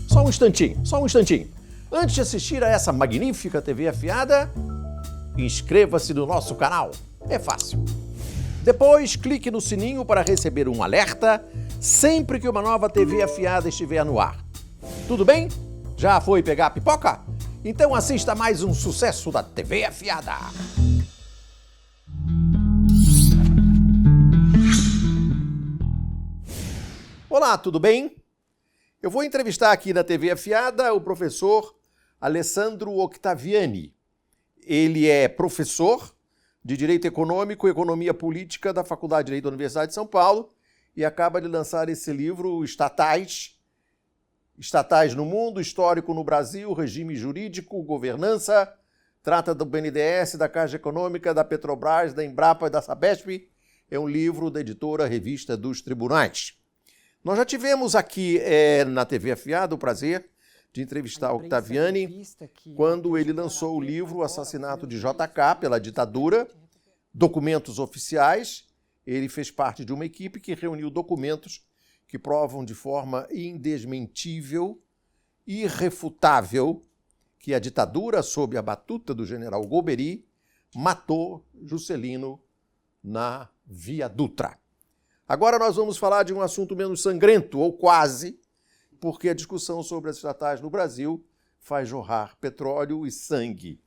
Só um instantinho, só um instantinho. Antes de assistir a essa magnífica TV afiada, inscreva-se no nosso canal. É fácil. Depois, clique no sininho para receber um alerta sempre que uma nova TV afiada estiver no ar. Tudo bem? Já foi pegar a pipoca? Então assista mais um sucesso da TV afiada. Olá, tudo bem? Eu vou entrevistar aqui na TV afiada o professor Alessandro Octaviani. Ele é professor de Direito Econômico e Economia Política da Faculdade de Direito da Universidade de São Paulo e acaba de lançar esse livro, Estatais no Mundo, Histórico no Brasil, Regime Jurídico, Governança. Trata do BNDES, da Caixa Econômica, da Petrobras, da Embrapa e da Sabesp. É um livro da editora Revista dos Tribunais. Nós já tivemos aqui na TV Afiada o prazer de entrevistar o Octaviani quando ele lançou o livro O Assassinato de JK pela Ditadura, Documentos Oficiais. Ele fez parte de uma equipe que reuniu documentos que provam de forma indesmentível, irrefutável, que a ditadura, sob a batuta do general Golbery, matou Juscelino na Via Dutra. Agora nós vamos falar de um assunto menos sangrento, ou quase, porque a discussão sobre as estatais no Brasil faz jorrar petróleo e sangue.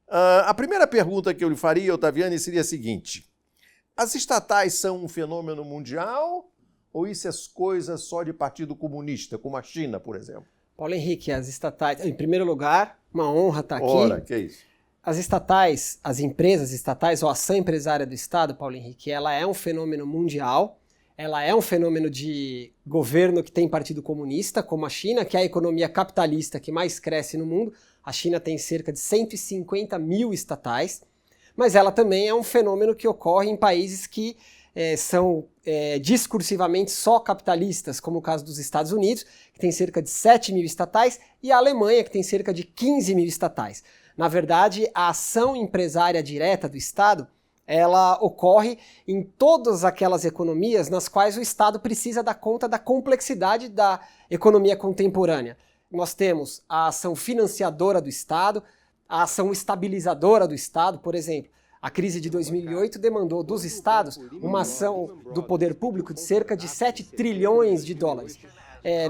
A primeira pergunta que eu lhe faria, Octaviani, seria a seguinte: as estatais são um fenômeno mundial ou isso é coisa só de partido comunista, como a China, por exemplo? Paulo Henrique, as estatais, em primeiro lugar, uma honra estar aqui. Ora, que é isso? As estatais, as empresas estatais ou a ação empresária do Estado, Paulo Henrique, ela é um fenômeno mundial, ela é um fenômeno de governo que tem partido comunista, como a China, que é a economia capitalista que mais cresce no mundo. A China tem cerca de 150 mil estatais, mas ela também é um fenômeno que ocorre em países que são discursivamente só capitalistas, como o caso dos Estados Unidos, que tem cerca de 7 mil estatais, e a Alemanha, que tem cerca de 15 mil estatais. Na verdade, a ação empresária direta do Estado, ela ocorre em todas aquelas economias nas quais o Estado precisa dar conta da complexidade da economia contemporânea. Nós temos a ação financiadora do Estado, a ação estabilizadora do Estado, por exemplo. A crise de 2008 demandou dos estados uma ação do poder público de cerca de 7 trilhões de dólares.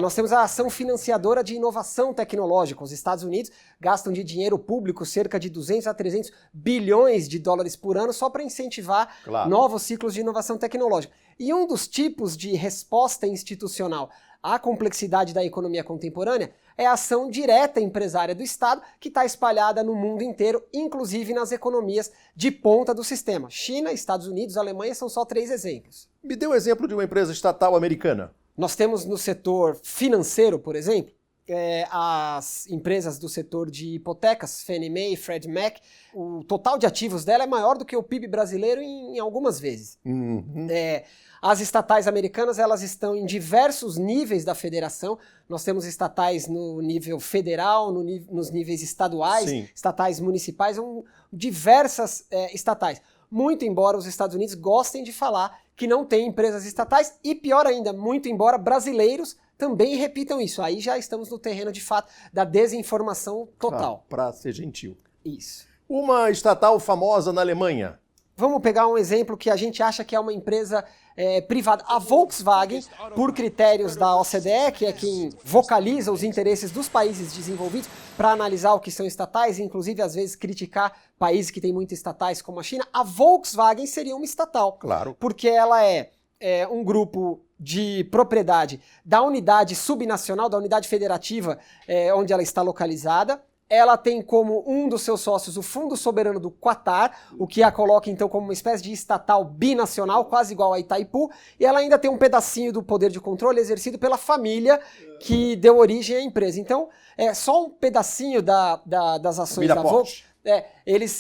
Nós temos a ação financiadora de inovação tecnológica. Os Estados Unidos gastam de dinheiro público cerca de 200 a 300 bilhões de dólares por ano só para incentivar novos ciclos de inovação tecnológica. E um dos tipos de resposta institucional à complexidade da economia contemporânea é a ação direta empresária do Estado, que está espalhada no mundo inteiro, inclusive nas economias de ponta do sistema. China, Estados Unidos, Alemanha são só 3 exemplos. Me dê um exemplo de uma empresa estatal americana. Nós temos no setor financeiro, por exemplo, as empresas do setor de hipotecas, Fannie Mae e Freddie Mac, o total de ativos dela é maior do que o PIB brasileiro em algumas vezes. Uhum. As estatais americanas, elas estão em diversos níveis da federação. Nós temos estatais no nível federal, nos níveis estaduais, Sim. estatais municipais, diversas estatais. Muito embora os Estados Unidos gostem de falar que não tem empresas estatais e, pior ainda, muito embora brasileiros também repitam isso. Aí já estamos no terreno, de fato, da desinformação total. Para ser gentil. Isso. Uma estatal famosa na Alemanha. Vamos pegar um exemplo que a gente acha que é uma empresa privada. A Volkswagen, por critérios da OCDE, que é quem vocaliza os interesses dos países desenvolvidos para analisar o que são estatais, e inclusive às vezes criticar países que têm muitas estatais como a China, a Volkswagen seria uma estatal. Claro. Porque ela é um grupo de propriedade da unidade subnacional, da unidade federativa onde ela está localizada. Ela tem como um dos seus sócios o Fundo Soberano do Qatar, o que a coloca então como uma espécie de estatal binacional, quase igual a Itaipu, e ela ainda tem um pedacinho do poder de controle exercido pela família que deu origem à empresa. Então, é só um pedacinho das ações da Volkswagen.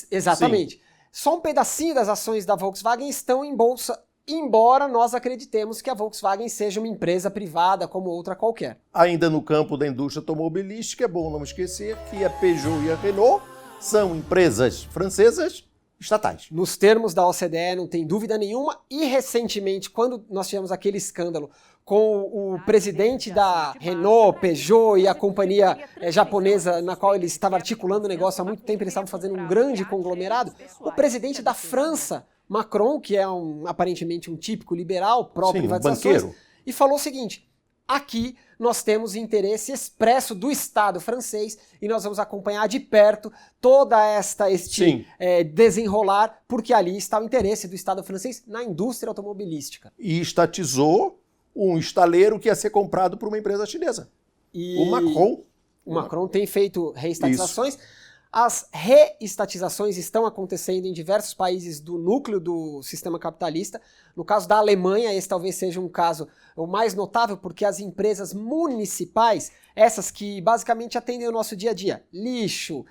Exatamente. Sim. Só um pedacinho das ações da Volkswagen estão em bolsa, embora nós acreditemos que a Volkswagen seja uma empresa privada como outra qualquer. Ainda no campo da indústria automobilística, é bom não esquecer que a Peugeot e a Renault são empresas francesas estatais. Nos termos da OCDE, não tem dúvida nenhuma, e recentemente, quando nós tivemos aquele escândalo com o presidente da Renault, Peugeot e a companhia japonesa na qual ele estava articulando o negócio há muito tempo, eles estavam fazendo um grande conglomerado, o presidente da França, Macron, que é aparentemente um típico liberal, pró-privatizações, e falou o seguinte: aqui nós temos interesse expresso do Estado francês e nós vamos acompanhar de perto toda este desenrolar, porque ali está o interesse do Estado francês na indústria automobilística. E estatizou um estaleiro que ia ser comprado por uma empresa chinesa. E o Macron. O Macron tem feito reestatizações. Isso. As reestatizações estão acontecendo em diversos países do núcleo do sistema capitalista. No caso da Alemanha, esse talvez seja um caso o mais notável, porque as empresas municipais, essas que basicamente atendem o nosso dia a dia, lixo,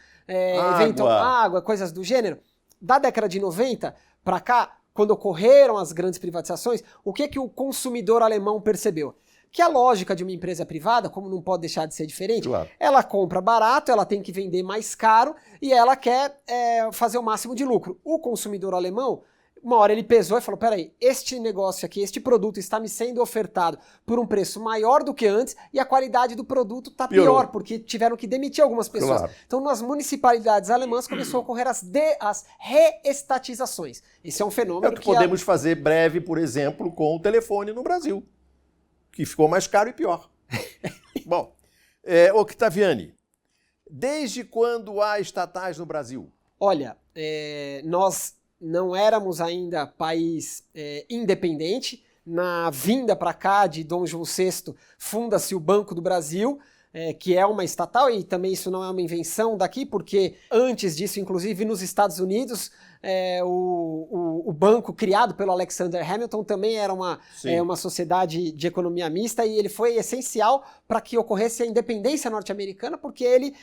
água, coisas do gênero, da década de 90 para cá, quando ocorreram as grandes privatizações, o que o consumidor alemão percebeu? Que a lógica de uma empresa privada, como não pode deixar de ser diferente, ela compra barato, ela tem que vender mais caro e ela quer fazer o máximo de lucro. O consumidor alemão, uma hora ele pesou e falou, peraí, este negócio aqui, este produto está me sendo ofertado por um preço maior do que antes e a qualidade do produto está pior, porque tiveram que demitir algumas pessoas. Claro. Então, nas municipalidades alemãs começou a ocorrer as reestatizações. Esse é um fenômeno que podemos fazer breve, por exemplo, com o telefone no Brasil, que ficou mais caro e pior. Bom, Octaviani, desde quando há estatais no Brasil? Olha, nós não éramos ainda país independente. Na vinda para cá de Dom João VI, funda-se o Banco do Brasil, que é uma estatal, e também isso não é uma invenção daqui, porque antes disso, inclusive nos Estados Unidos, o banco criado pelo Alexander Hamilton também era uma sociedade de economia mista, e ele foi essencial para que ocorresse a independência norte-americana, porque ele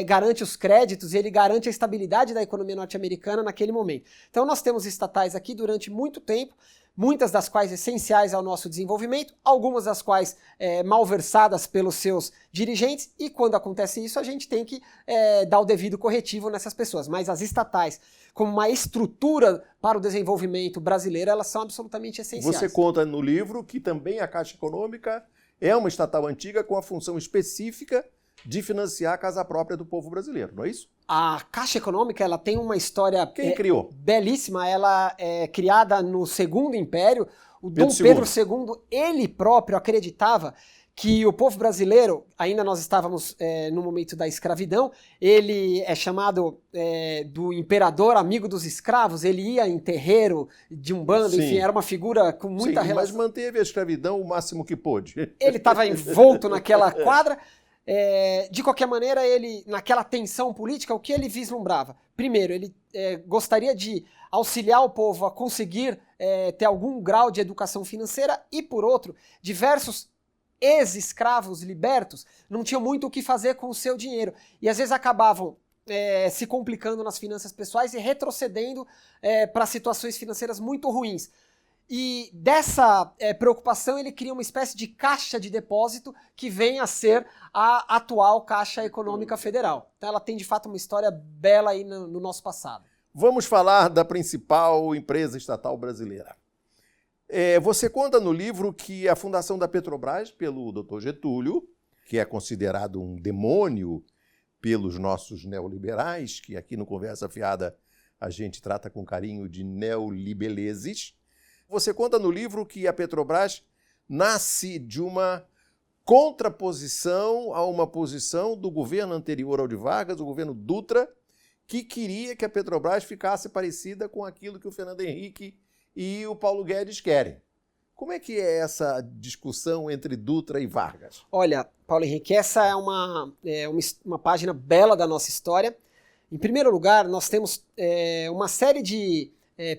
garante os créditos e ele garante a estabilidade da economia norte-americana naquele momento. Então nós temos estatais aqui durante muito tempo, muitas das quais essenciais ao nosso desenvolvimento, algumas das quais malversadas pelos seus dirigentes, e quando acontece isso a gente tem que dar o devido corretivo nessas pessoas. Mas as estatais, como uma estrutura para o desenvolvimento brasileiro, elas são absolutamente essenciais. Você conta no livro que também a Caixa Econômica é uma estatal antiga com a função específica de financiar a casa própria do povo brasileiro, não é isso? A Caixa Econômica, ela tem uma história criou? Belíssima. Ela é criada no Segundo Império. O Dom Pedro II, ele próprio acreditava que o povo brasileiro, ainda nós estávamos no momento da escravidão, ele é chamado do imperador amigo dos escravos, ele ia em terreiro de Umbanda, enfim, era uma figura com muita relação. Mas manteve a escravidão o máximo que pôde. Ele estava envolto naquela quadra. De qualquer maneira, ele, naquela tensão política, o que ele vislumbrava? Primeiro, ele gostaria de auxiliar o povo a conseguir ter algum grau de educação financeira, e por outro, diversos ex-escravos libertos não tinham muito o que fazer com o seu dinheiro e às vezes acabavam se complicando nas finanças pessoais e retrocedendo para situações financeiras muito ruins. E dessa preocupação ele cria uma espécie de caixa de depósito que vem a ser a atual Caixa Econômica Federal. Então ela tem de fato uma história bela aí no nosso passado. Vamos falar da principal empresa estatal brasileira. Você conta no livro que a fundação da Petrobras pelo Dr. Getúlio, que é considerado um demônio pelos nossos neoliberais, que aqui no Conversa Fiada a gente trata com carinho de neolibeleses. Você conta no livro que a Petrobras nasce de uma contraposição a uma posição do governo anterior ao de Vargas, o governo Dutra, que queria que a Petrobras ficasse parecida com aquilo que o Fernando Henrique e o Paulo Guedes querem. Como é que é essa discussão entre Dutra e Vargas? Olha, Paulo Henrique, essa é uma página bela da nossa história. Em primeiro lugar, nós temos uma série de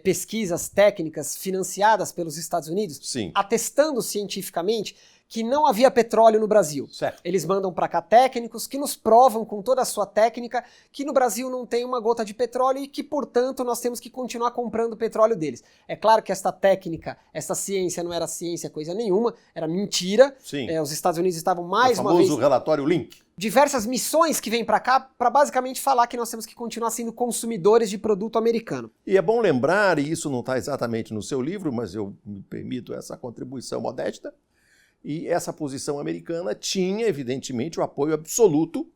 pesquisas técnicas financiadas pelos Estados Unidos, Sim. atestando cientificamente que não havia petróleo no Brasil. Certo. Eles mandam para cá técnicos que nos provam com toda a sua técnica que no Brasil não tem uma gota de petróleo e que, portanto, nós temos que continuar comprando petróleo deles. É claro que esta técnica, essa ciência não era ciência coisa nenhuma, era mentira. Sim. Os Estados Unidos estavam mais uma vez... O famoso relatório Link. Diversas missões que vêm para cá para basicamente falar que nós temos que continuar sendo consumidores de produto americano. E é bom lembrar, e isso não está exatamente no seu livro, mas eu me permito essa contribuição modesta, E essa posição americana tinha, evidentemente, o apoio absoluto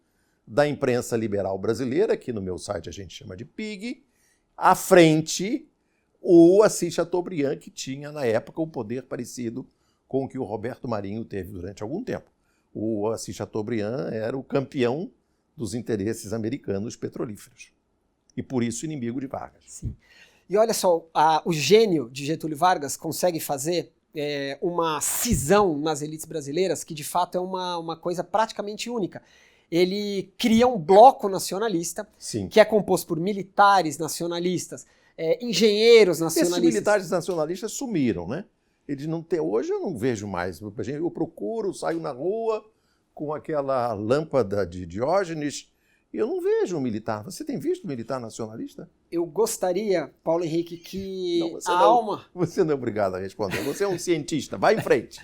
da imprensa liberal brasileira, que no meu site a gente chama de PIG, à frente o Assis Chateaubriand, que tinha, na época, um poder parecido com o que o Roberto Marinho teve durante algum tempo. O Assis Chateaubriand era o campeão dos interesses americanos petrolíferos. E, por isso, inimigo de Vargas. Sim. E olha só, o gênio de Getúlio Vargas consegue fazer uma cisão nas elites brasileiras que, de fato, é uma coisa praticamente única. Ele cria um bloco nacionalista, Sim. que é composto por militares nacionalistas, engenheiros nacionalistas. Esses militares nacionalistas sumiram, né? Eles não têm, hoje eu não vejo mais. Eu procuro, saio na rua com aquela lâmpada de Diógenes e eu não vejo um militar. Você tem visto um militar nacionalista? Eu gostaria, Paulo Henrique, que não, Você não é obrigado a responder. Você é um cientista. Vai em frente.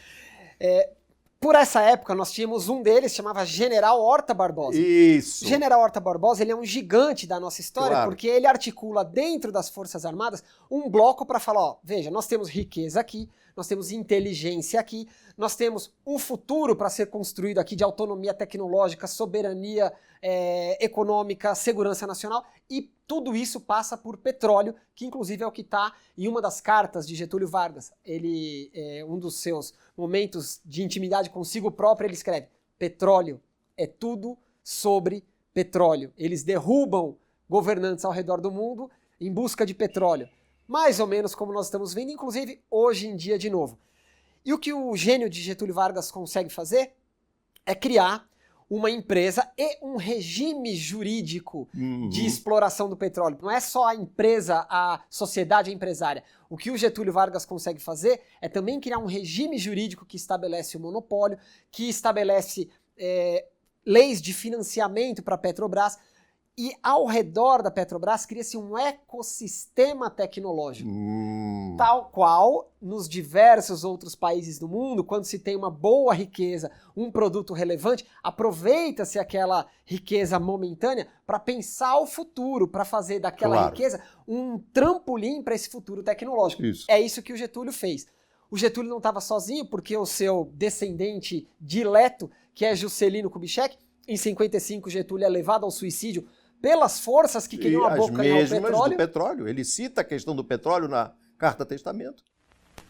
Por essa época, nós tínhamos um deles, chamava General Horta Barbosa. Isso. General Horta Barbosa, ele é um gigante da nossa história, Claro. porque ele articula dentro das Forças Armadas um bloco para falar, ó, veja, nós temos riqueza aqui, nós temos inteligência aqui, nós temos um futuro para ser construído aqui de autonomia tecnológica, soberania econômica, segurança nacional, e tudo isso passa por petróleo, que inclusive é o que está em uma das cartas de Getúlio Vargas. Ele, um dos seus momentos de intimidade consigo próprio, ele escreve: petróleo é tudo sobre petróleo. Eles derrubam governantes ao redor do mundo em busca de petróleo. Mais ou menos como nós estamos vendo, inclusive hoje em dia de novo. E o que o gênio de Getúlio Vargas consegue fazer é criar uma empresa e um regime jurídico de exploração do petróleo. Não é só a empresa, a sociedade empresária. O que o Getúlio Vargas consegue fazer é também criar um regime jurídico que estabelece o monopólio, que estabelece leis de financiamento para a Petrobras. E ao redor da Petrobras cria-se um ecossistema tecnológico, tal qual nos diversos outros países do mundo, quando se tem uma boa riqueza, um produto relevante, aproveita-se aquela riqueza momentânea para pensar o futuro, para fazer daquela riqueza um trampolim para esse futuro tecnológico. Isso. É isso que o Getúlio fez. O Getúlio não estava sozinho, porque o seu descendente dileto, que é Juscelino Kubitschek, em 55 Getúlio é levado ao suicídio pelas forças que queriam abocanhar o petróleo. Do petróleo. Ele cita a questão do petróleo na Carta Testamento.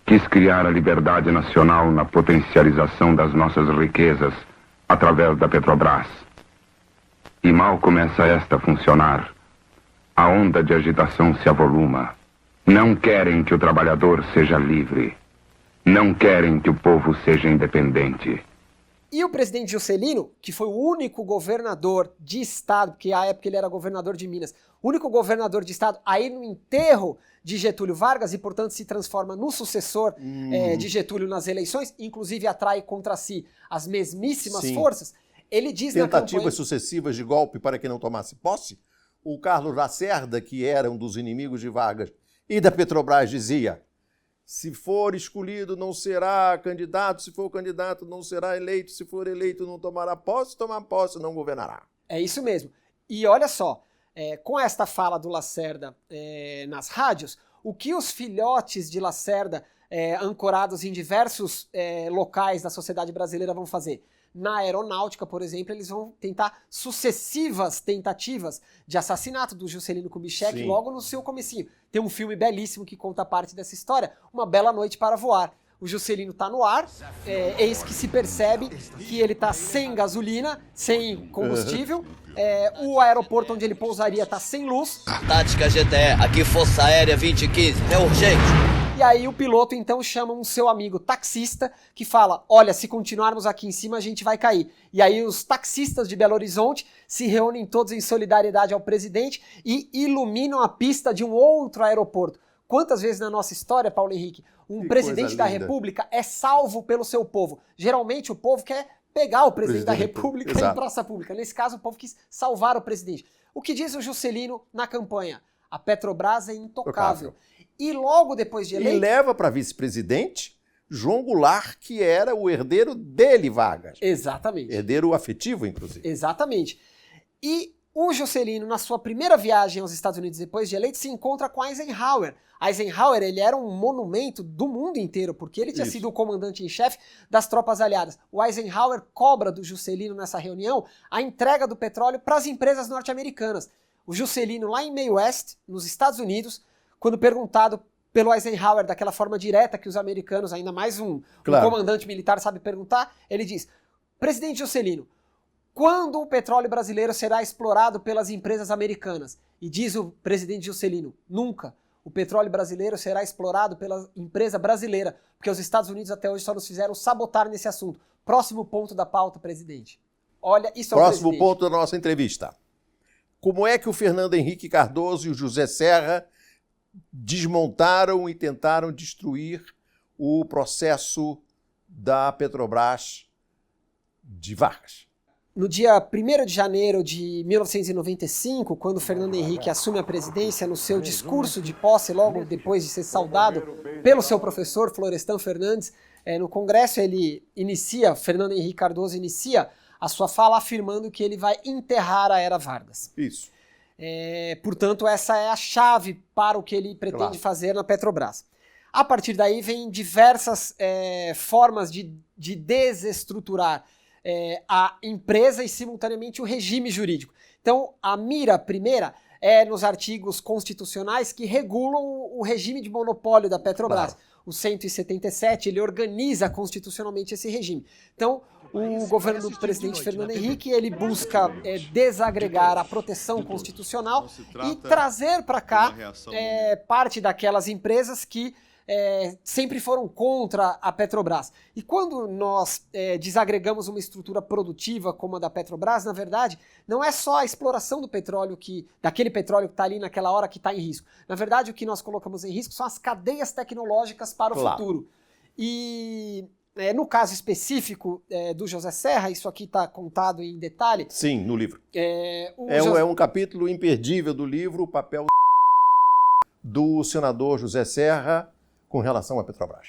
Quis criar a liberdade nacional na potencialização das nossas riquezas através da Petrobras. E mal começa esta a funcionar, a onda de agitação se avoluma. Não querem que o trabalhador seja livre. Não querem que o povo seja independente. E o presidente Juscelino, que foi o único governador de estado, porque à época ele era governador de Minas, o único governador de estado a ir no enterro de Getúlio Vargas e, portanto, se transforma no sucessor de Getúlio nas eleições, inclusive atrai contra si as mesmíssimas forças, ele diz na campanha... Tentativas sucessivas de golpe para que não tomasse posse. O Carlos Lacerda, que era um dos inimigos de Vargas e da Petrobras, dizia: se for escolhido, não será candidato. Se for candidato, não será eleito. Se for eleito, não tomará posse. Se tomar posse, não governará. É isso mesmo. E olha só, com esta fala do Lacerda nas rádios, o que os filhotes de Lacerda, ancorados em diversos locais da sociedade brasileira, vão fazer? Na aeronáutica, por exemplo, eles vão tentar sucessivas tentativas de assassinato do Juscelino Kubitschek logo no seu comecinho. Tem um filme belíssimo que conta parte dessa história, Uma Bela Noite para Voar. O Juscelino está no ar, eis que se percebe que ele está sem gasolina, sem combustível, o aeroporto onde ele pousaria está sem luz. Tática GTE, aqui Força Aérea 2015, é urgente. E aí o piloto então chama um seu amigo taxista que fala: olha, se continuarmos aqui em cima a gente vai cair. E aí os taxistas de Belo Horizonte se reúnem todos em solidariedade ao presidente e iluminam a pista de um outro aeroporto. Quantas vezes na nossa história, Paulo Henrique, um presidente da República é salvo pelo seu povo? Geralmente o povo quer pegar o presidente da República em praça pública. Nesse caso o povo quis salvar o presidente. O que diz o Juscelino na campanha? A Petrobras é intocável. E logo depois de eleito... E leva para vice-presidente João Goulart, que era o herdeiro dele, Vargas. Exatamente. Herdeiro afetivo, inclusive. Exatamente. E O Juscelino, na sua primeira viagem aos Estados Unidos depois de eleito, se encontra com Eisenhower. Eisenhower, ele era um monumento do mundo inteiro, porque ele tinha sido o comandante em chefe das tropas aliadas. O Eisenhower cobra do Juscelino nessa reunião a entrega do petróleo para as empresas norte-americanas. O Juscelino, lá em Mae West, nos Estados Unidos, quando perguntado pelo Eisenhower daquela forma direta que os americanos, ainda mais um comandante militar sabe perguntar, ele diz: presidente Juscelino, quando o petróleo brasileiro será explorado pelas empresas americanas? E diz o presidente Juscelino: nunca. O petróleo brasileiro será explorado pela empresa brasileira, porque os Estados Unidos até hoje só nos fizeram sabotar nesse assunto. Próximo ponto da pauta, presidente. Olha, isso é o presidente. Próximo ponto da nossa entrevista. Como é que o Fernando Henrique Cardoso e o José Serra desmontaram e tentaram destruir o processo da Petrobras de Vargas? No dia 1º de janeiro de 1995, quando Fernando Henrique assume a presidência, no seu discurso de posse, logo depois de ser saudado pelo seu professor, Florestan Fernandes, no Congresso, Fernando Henrique Cardoso inicia a sua fala afirmando que ele vai enterrar a era Vargas. Isso. Portanto, essa é a chave para o que ele pretende fazer na Petrobras. A partir daí, vem diversas formas de desestruturar a empresa e, simultaneamente, o regime jurídico. Então, a mira primeira é nos artigos constitucionais que regulam o regime de monopólio da Petrobras. Claro. O 177, ele organiza constitucionalmente esse regime. Então, o governo do presidente Fernando Henrique, ele busca desagregar a proteção constitucional e trazer para cá parte daquelas empresas que sempre foram contra a Petrobras. E quando nós desagregamos uma estrutura produtiva como a da Petrobras, na verdade, não é só a exploração do petróleo, daquele petróleo que está ali naquela hora que está em risco. Na verdade, o que nós colocamos em risco são as cadeias tecnológicas para o futuro. E no caso específico do José Serra, isso aqui está contado em detalhe. Sim, no livro. É um capítulo imperdível do livro, o papel do senador José Serra com relação à Petrobras.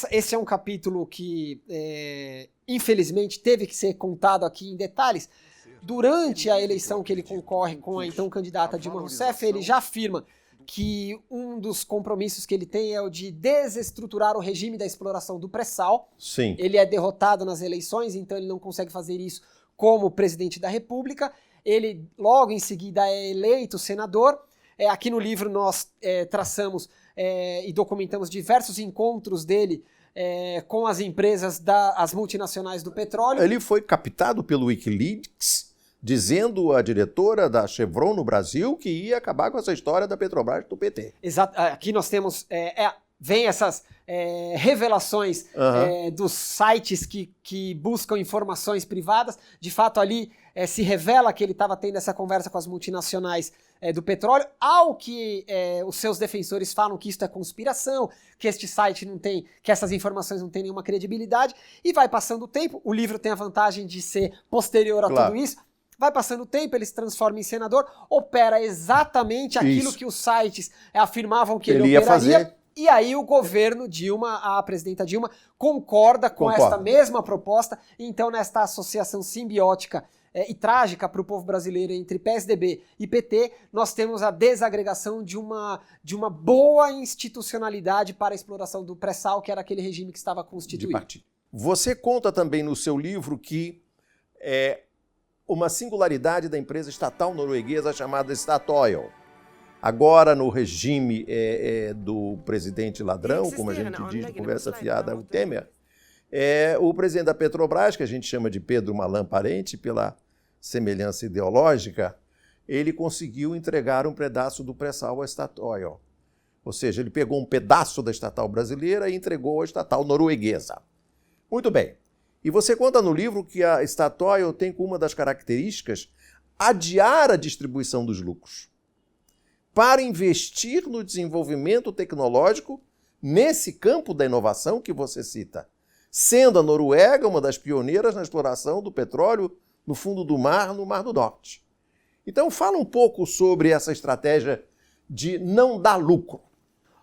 Esse é um capítulo que, infelizmente, teve que ser contado aqui em detalhes. Durante a eleição que ele concorre com a então candidata Dilma Rousseff, ele já afirma que um dos compromissos que ele tem é o de desestruturar o regime da exploração do pré-sal. Sim. Ele é derrotado nas eleições, então ele não consegue fazer isso como presidente da República. Ele, logo em seguida, é eleito senador. Aqui no livro nós traçamos e documentamos diversos encontros dele com as empresas as multinacionais do petróleo. Ele foi captado pelo Wikileaks, dizendo à diretora da Chevron no Brasil que ia acabar com essa história da Petrobras do PT. Exato. Aqui nós temos... vem essas revelações dos sites que buscam informações privadas. De fato, ali se revela que ele estava tendo essa conversa com as multinacionais do petróleo, ao que os seus defensores falam que isso é conspiração, que este site não tem, que essas informações não têm nenhuma credibilidade, e vai passando o tempo. O livro tem a vantagem de ser posterior a tudo isso. Vai passando o tempo, ele se transforma em senador, opera exatamente aquilo que os sites afirmavam que ele ia operaria. Fazer. E aí o governo Dilma, a presidenta Dilma, concorda com esta mesma proposta. Então, nesta associação simbiótica e trágica para o povo brasileiro entre PSDB e PT, nós temos a desagregação de uma boa institucionalidade para a exploração do pré-sal, que era aquele regime que estava constituído. Você conta também no seu livro que uma singularidade da empresa estatal norueguesa chamada Statoil. Agora, no regime do presidente ladrão, como a gente diz de conversa fiada, o Temer, o presidente da Petrobras, que a gente chama de Pedro Malan Parente, pela semelhança ideológica, ele conseguiu entregar um pedaço do pré-sal à Statoil. Ou seja, ele pegou um pedaço da estatal brasileira e entregou à estatal norueguesa. Muito bem. E você conta no livro que a Statoil tem como uma das características adiar a distribuição dos lucros para investir no desenvolvimento tecnológico nesse campo da inovação que você cita, sendo a Noruega uma das pioneiras na exploração do petróleo no fundo do mar, no Mar do Norte. Então, fala um pouco sobre essa estratégia de não dar lucro.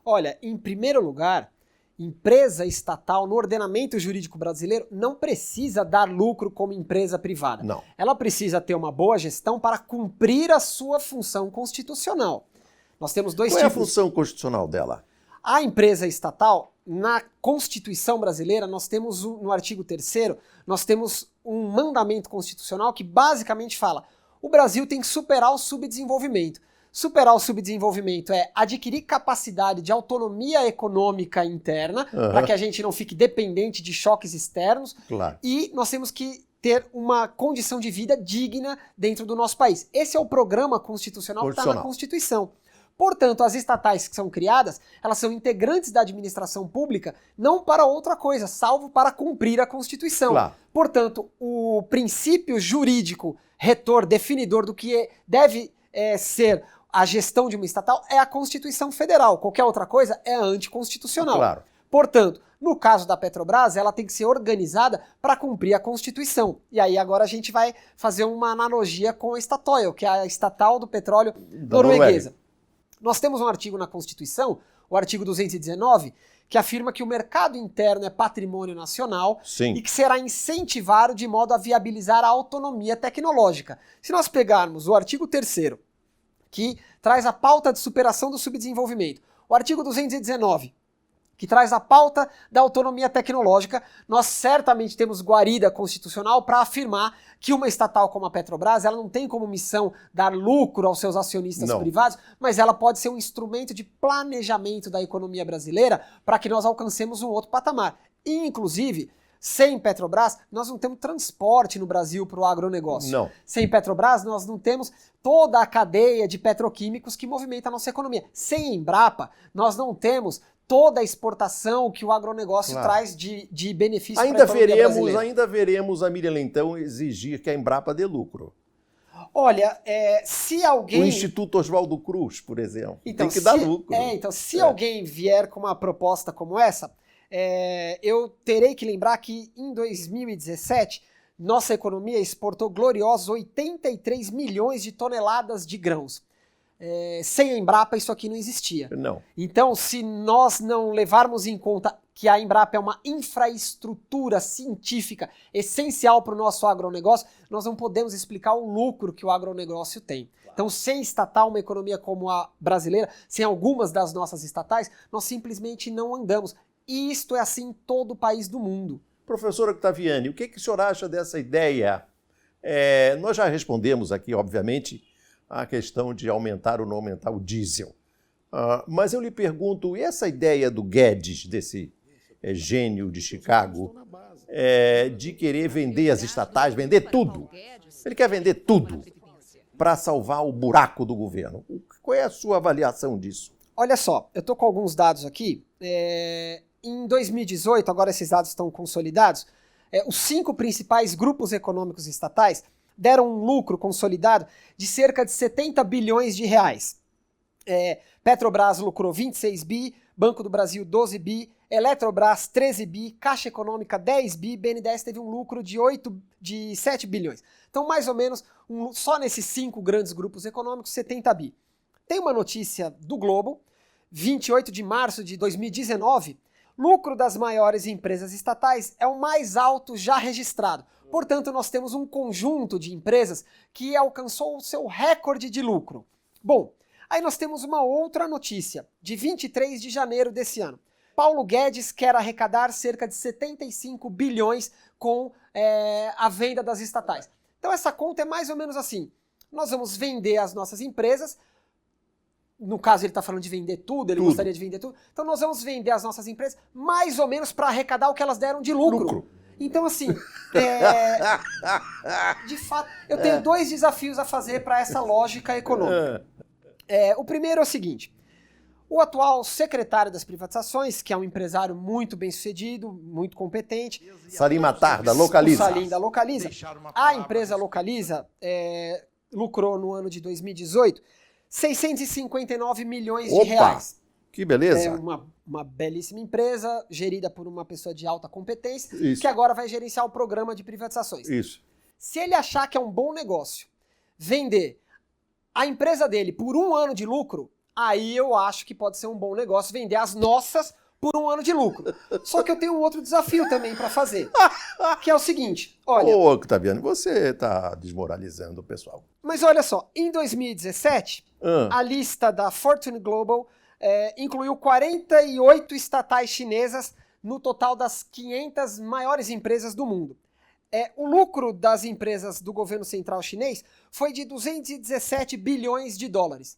Olha, em primeiro lugar, empresa estatal no ordenamento jurídico brasileiro não precisa dar lucro como empresa privada. Não. Ela precisa ter uma boa gestão para cumprir a sua função constitucional. Nós temos dois Qual é a tipos. função constitucional dela? A empresa estatal, na Constituição brasileira, nós temos no artigo 3º, nós temos um mandamento constitucional que basicamente fala: o Brasil tem que superar o subdesenvolvimento. Superar o subdesenvolvimento é adquirir capacidade de autonomia econômica interna, para que a gente não fique dependente de choques externos, Claro. e nós temos que ter uma condição de vida digna dentro do nosso país. Esse é o programa constitucional que está na Constituição. Portanto, as estatais que são criadas, elas são integrantes da administração pública, não para outra coisa, salvo para cumprir a Constituição. Claro. Portanto, o princípio jurídico retor, definidor do que deve ser a gestão de uma estatal é a Constituição Federal. Qualquer outra coisa é anticonstitucional. Claro. Portanto, no caso da Petrobras, ela tem que ser organizada para cumprir a Constituição. E aí agora a gente vai fazer uma analogia com a Statoil, que é a estatal do petróleo norueguesa. Nós temos um artigo na Constituição, o artigo 219, que afirma que o mercado interno é patrimônio nacional. Sim. E que será incentivado de modo a viabilizar a autonomia tecnológica. Se nós pegarmos o artigo 3º, que traz a pauta de superação do subdesenvolvimento, o artigo 219, que traz a pauta da autonomia tecnológica, nós certamente temos guarida constitucional para afirmar que uma estatal como a Petrobras, ela não tem como missão dar lucro aos seus acionistas privados, mas ela pode ser um instrumento de planejamento da economia brasileira para que nós alcancemos um outro patamar. E, inclusive, sem Petrobras, nós não temos transporte no Brasil para o agronegócio. Não. Sem Petrobras, nós não temos toda a cadeia de petroquímicos que movimenta a nossa economia. Sem Embrapa, nós não temos toda a exportação que o agronegócio traz de benefício para a economia brasileira. Ainda veremos a Miriam Leitão exigir que a Embrapa dê lucro. Olha, se alguém... O Instituto Oswaldo Cruz, por exemplo, então, tem que dar lucro. Então, se alguém vier com uma proposta como essa, eu terei que lembrar que em 2017, nossa economia exportou gloriosos 83 milhões de toneladas de grãos. Sem a Embrapa isso aqui não existia. Não. Então, se nós não levarmos em conta que a Embrapa é uma infraestrutura científica essencial para o nosso agronegócio, nós não podemos explicar o lucro que o agronegócio tem. Então, sem estatal, uma economia como a brasileira, sem algumas das nossas estatais, nós simplesmente não andamos. E isto é assim em todo o país do mundo. Professor Octaviani, o que o senhor acha dessa ideia? Nós já respondemos aqui, obviamente, a questão de aumentar ou não aumentar o diesel. Mas eu lhe pergunto, e essa ideia do Guedes, desse gênio de Chicago, de querer vender as estatais, vender tudo? Ele quer vender tudo para salvar o buraco do governo. Qual é a sua avaliação disso? Olha só, eu estou com alguns dados aqui. Em 2018, agora esses dados estão consolidados, os 5 principais grupos econômicos estatais deram um lucro consolidado de cerca de 70 bilhões de reais. Petrobras lucrou 26 bi, Banco do Brasil 12 bi, Eletrobras 13 bi, Caixa Econômica 10 bi, BNDES teve um lucro de 7 bilhões. Então, mais ou menos, só nesses 5 grandes grupos econômicos, 70 bi. Tem uma notícia do Globo, 28 de março de 2019, lucro das maiores empresas estatais é o mais alto já registrado. Portanto, nós temos um conjunto de empresas que alcançou o seu recorde de lucro. Bom, aí nós temos uma outra notícia, de 23 de janeiro desse ano. Paulo Guedes quer arrecadar cerca de 75 bilhões com a venda das estatais. Então essa conta é mais ou menos assim. Nós vamos vender as nossas empresas, no caso ele está falando de vender tudo, ele gostaria de vender tudo, então nós vamos vender as nossas empresas mais ou menos para arrecadar o que elas deram de lucro. Então assim, de fato, eu tenho 2 desafios a fazer para essa lógica econômica. O primeiro é o seguinte, o atual secretário das privatizações, que é um empresário muito bem sucedido, muito competente... Salim Matar, da Localiza. O Salim da Localiza. A empresa Localiza lucrou no ano de 2018 659 milhões de reais. Que beleza. É uma belíssima empresa, gerida por uma pessoa de alta competência, Isso. que agora vai gerenciar o programa de privatizações. Isso. Se ele achar que é um bom negócio vender a empresa dele por 1 ano de lucro, aí eu acho que pode ser um bom negócio vender as nossas por um ano de lucro. Só que eu tenho um outro desafio também para fazer, que é o seguinte, olha... Ô, Octaviani, você está desmoralizando o pessoal. Mas olha só, em 2017, a lista da Fortune Global incluiu 48 estatais chinesas no total das 500 maiores empresas do mundo. O lucro das empresas do governo central chinês foi de 217 bilhões de dólares.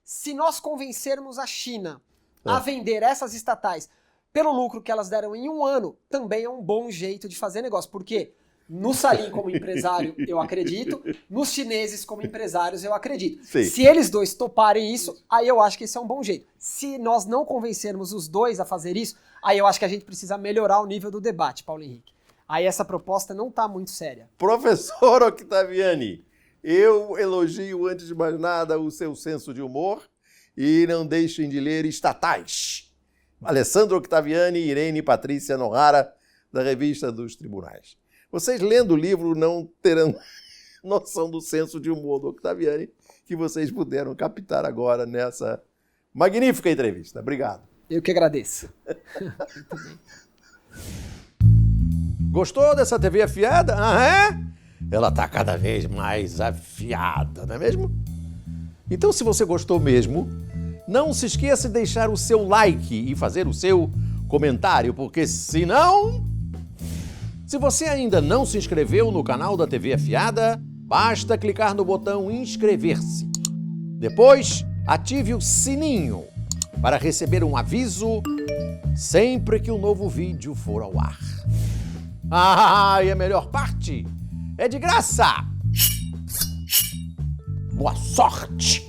Se nós convencermos a China a vender essas estatais pelo lucro que elas deram em um ano, também é um bom jeito de fazer negócio. Por quê? No Salim como empresário, eu acredito. Nos chineses como empresários, eu acredito. Sim. Se eles dois toparem isso, aí eu acho que esse é um bom jeito. Se nós não convencermos os dois a fazer isso, aí eu acho que a gente precisa melhorar o nível do debate, Paulo Henrique. Aí essa proposta não está muito séria. Professor Octaviani, eu elogio, antes de mais nada, o seu senso de humor e não deixem de ler Estatais. Alessandro Octaviani e Irene Patrícia Nohara, da Revista dos Tribunais. Vocês lendo o livro não terão noção do senso de humor do Octaviani que vocês puderam captar agora nessa magnífica entrevista. Obrigado. Eu que agradeço. Muito bem. Gostou dessa TV afiada? Ela está cada vez mais afiada, não é mesmo? Então, se você gostou mesmo, não se esqueça de deixar o seu like e fazer o seu comentário, porque senão... Se você ainda não se inscreveu no canal da TV Afiada, basta clicar no botão inscrever-se. Depois, ative o sininho para receber um aviso sempre que um novo vídeo for ao ar. E a melhor parte é de graça! Boa sorte!